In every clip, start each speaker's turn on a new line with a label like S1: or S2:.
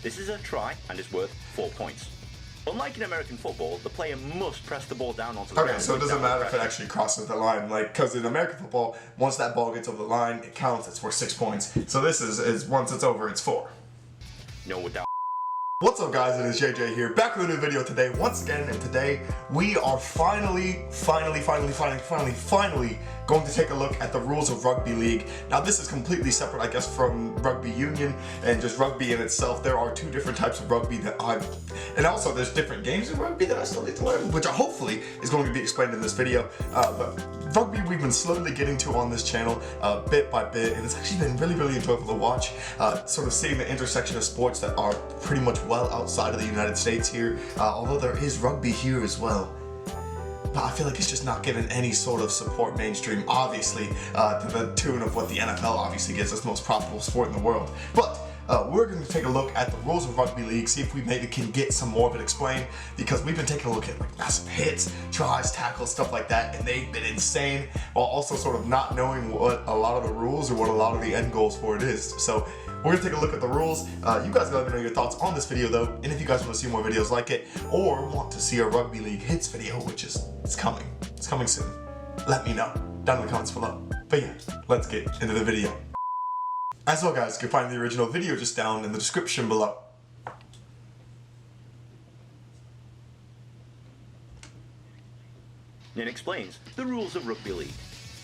S1: This is a try and is worth 4 points. Unlike in American football, the player must press the ball down onto the ground.
S2: Okay, so it doesn't matter if it actually crosses the line, like, because in American football, once that ball gets over the line, it counts, it's worth 6 points. So this is once it's over, it's 4.
S1: No doubt.
S2: What's up guys, it is JJ here, back with a new video today, once again, and today we are finally going to take a look at the rules of Rugby League. Now this is completely separate, I guess, from Rugby Union and just rugby in itself. There are two different types of rugby that and also there's different games in rugby that I still need to learn, which hopefully is going to be explained in this video. But rugby we've been slowly getting to on this channel, bit by bit, and it's actually been really enjoyable to watch, sort of seeing the intersection of sports that are pretty much well outside of the United States here, although there is rugby here as well. But I feel like it's just not given any sort of support mainstream, obviously, to the tune of what the NFL obviously gives us, the most profitable sport in the world. But we're going to take a look at the rules of Rugby League, see if we maybe can get some more of it explained, because we've been taking a look at like massive hits, tries, tackles, stuff like that, and they've been insane, while also sort of not knowing what a lot of the rules or what a lot of the end goals for it is. So we're going to take a look at the rules. You guys let me know your thoughts on this video though, and if you guys want to see more videos like it, or want to see a Rugby League hits video, which is it's coming soon, let me know down in the comments below. But yeah, let's get into the video. As well guys, you can find the original video just down in the description below.
S1: It explains the rules of Rugby League.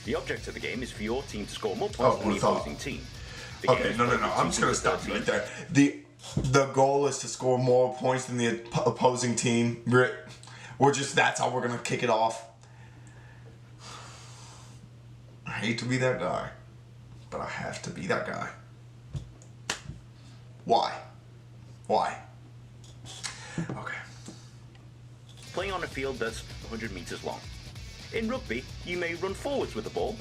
S1: The object of the game is for your team to score more points than the opposing team.
S2: Okay, no, I'm just gonna stop you right there. The goal is to score more points than the opposing team. That's how we're gonna kick it off. I hate to be that guy, but I have to be that guy. Why? Okay.
S1: Playing on a field that's 100 meters long. In rugby, you may run forwards with the ball,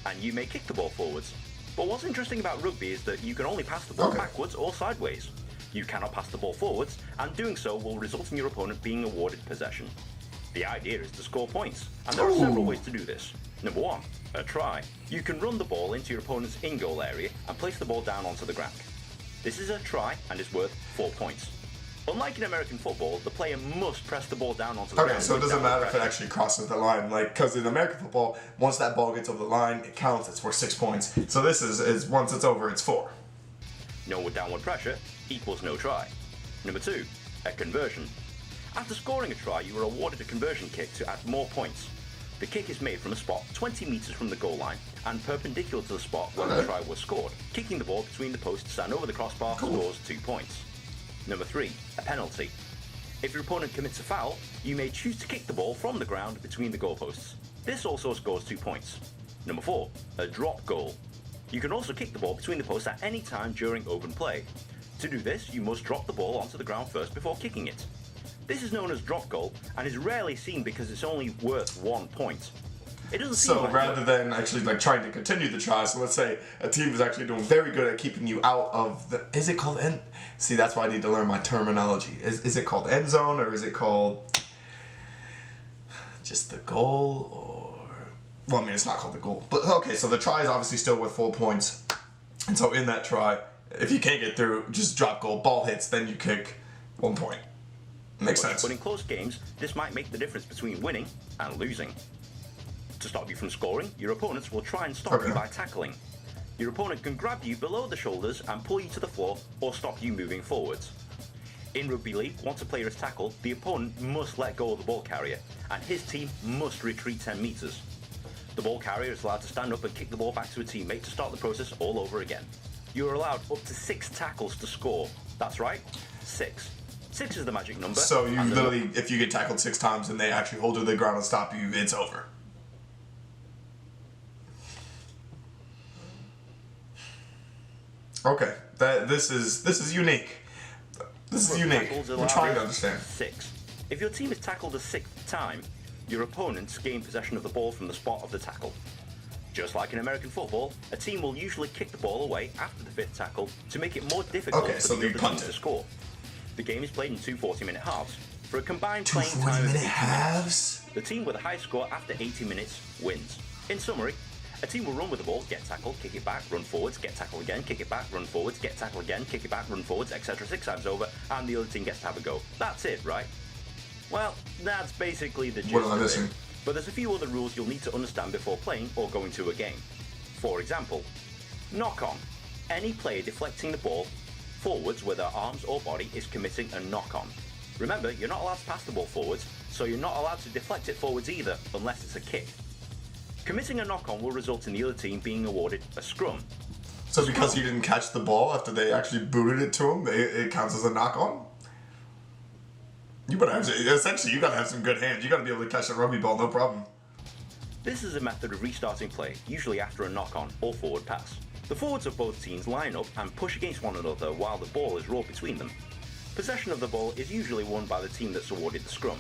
S1: and you may kick the ball forwards. But what's interesting about rugby is that you can only pass the ball backwards or sideways. You cannot pass the ball forwards, and doing so will result in your opponent being awarded possession. The idea is to score points, and there are several ways to do this. Number 1, a try. You can run the ball into your opponent's in-goal area and place the ball down onto the ground. This is a try and is worth 4 points. Unlike in American football, the player must press the ball down onto the ground.
S2: Okay, so it doesn't matter if it actually crosses the line, like, because in American football, once that ball gets over the line, it counts, it's worth 6 points. So this is once it's over, it's 4.
S1: No downward pressure equals no try. Number 2, a conversion. After scoring a try, you are awarded a conversion kick to add more points. The kick is made from a spot 20 meters from the goal line and perpendicular to the spot where the try was scored. Kicking the ball between the posts and over the crossbar scores 2 points. Number 3, a penalty. If your opponent commits a foul, you may choose to kick the ball from the ground between the goalposts. This also scores 2 points. Number 4, a drop goal. You can also kick the ball between the posts at any time during open play. To do this, you must drop the ball onto the ground first before kicking it. This is known as drop goal and is rarely seen because it's only worth 1 point. It doesn't seem
S2: so rather than actually like trying to continue the try, so let's say a team is actually doing very good at keeping you out of the, is it called end? See, that's why I need to learn my terminology. Is it called end zone, or is it called just the goal, or, well, I mean, it's not called the goal, but okay, so the try is obviously still worth 4 points, and so in that try, if you can't get through, just drop goal, ball hits, then you kick 1 point. Makes sense.
S1: But in close games, this might make the difference between winning and losing. To stop you from scoring, your opponents will try and stop you by tackling. Your opponent can grab you below the shoulders and pull you to the floor, or stop you moving forwards. In Rugby League, once a player is tackled, the opponent must let go of the ball carrier, and his team must retreat 10 meters. The ball carrier is allowed to stand up and kick the ball back to a teammate to start the process all over again. You are allowed up to 6 tackles to score. That's right, 6. 6 is the magic number.
S2: So you literally, if you get tackled 6 times and they actually hold you to the ground and stop you, it's over. Okay, this is unique. This is unique. We're trying to understand.
S1: 6. If your team is tackled a 6th time, your opponents gain possession of the ball from the spot of the tackle. Just like in American football, a team will usually kick the ball away after the 5th tackle to make it more difficult for the other team to score. The game is played in 2 40-minute halves. For a combined playing time of 80 minutes, the team with the highest score after 80 minutes wins. In summary, A team will run with the ball, get tackled, kick it back, run forwards, get tackled again, kick it back, run forwards, get tackled again, kick it back, run forwards, etc. 6 times over, and the other team gets to have a go. That's it, right? Well, that's basically the gist of it. But there's a few other rules you'll need to understand before playing or going to a game. For example, knock on. Any player deflecting the ball forwards with their arms or body is committing a knock on. Remember, you're not allowed to pass the ball forwards, so you're not allowed to deflect it forwards either, unless it's a kick. Committing a knock-on will result in the other team being awarded a scrum.
S2: So because he didn't catch the ball after they actually booted it to him, it counts as a knock-on? You gotta have, essentially, you gotta have some good hands. You gotta be able to catch a rugby ball, no problem.
S1: This is a method of restarting play, usually after a knock-on or forward pass. The forwards of both teams line up and push against one another while the ball is rolled between them. Possession of the ball is usually won by the team that's awarded the scrum.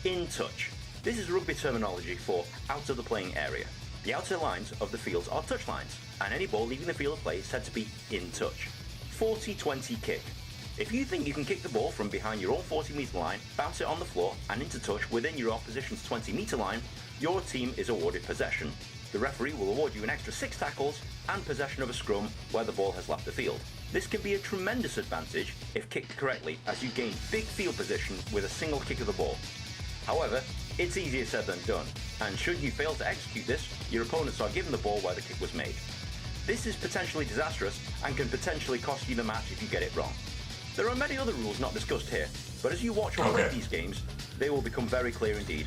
S1: In touch. This is rugby terminology for out of the playing area. The outer lines of the fields are touch lines, and any ball leaving the field of play is said to be in touch. 40-20 kick. If you think you can kick the ball from behind your own 40-metre line, bounce it on the floor, and into touch within your opposition's 20-metre line, your team is awarded possession. The referee will award you an extra 6 tackles and possession of a scrum where the ball has left the field. This can be a tremendous advantage if kicked correctly, as you gain big field position with a single kick of the ball. However, it's easier said than done, and should you fail to execute this, your opponents are given the ball where the kick was made. This is potentially disastrous and can potentially cost you the match if you get it wrong. There are many other rules not discussed here, but as you watch or play these games, they will become very clear indeed.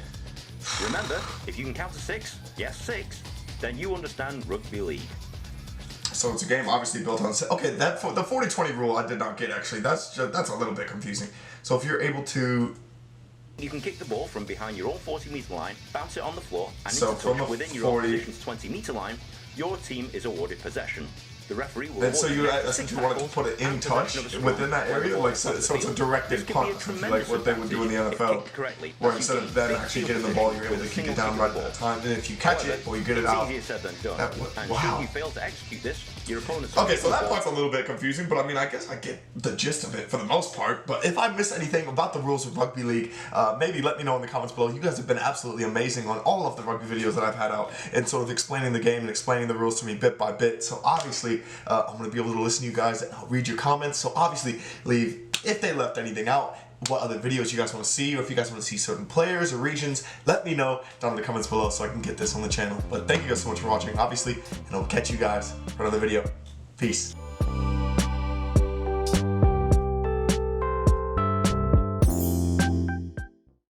S1: Remember, if you can count to 6, yes 6, then you understand rugby league.
S2: So it's a game obviously built on... Okay, the 40-20 rule I did not get actually. That's a little bit confusing. So if you're able to...
S1: You can kick the ball from behind your own 40-metre line, bounce it on the floor, and into touch within your opposition's 20-metre line, your team is awarded possession. The referee will award
S2: so you essentially wanted to put it in touch within that area, like so it's a directed punt, like what they would do in the NFL, where instead of them actually getting the ball, you're able to kick it down right at that time, and if you catch it or you get it out, wow. Okay, so that part's a little bit confusing, but I mean, I guess I get the gist of it for the most part. But if I missed anything about the rules of rugby league, maybe let me know in the comments below. You guys have been absolutely amazing on all of the rugby videos that I've had out, and sort of explaining the game and explaining the rules to me bit by bit. So obviously, I'm going to be able to listen to you guys and I'll read your comments. So obviously, leave if they left anything out, what other videos you guys want to see, or if you guys want to see certain players or regions, let me know down in the comments below so I can get this on the channel. But thank you guys so much for watching, obviously, and I'll catch you guys for another video. Peace.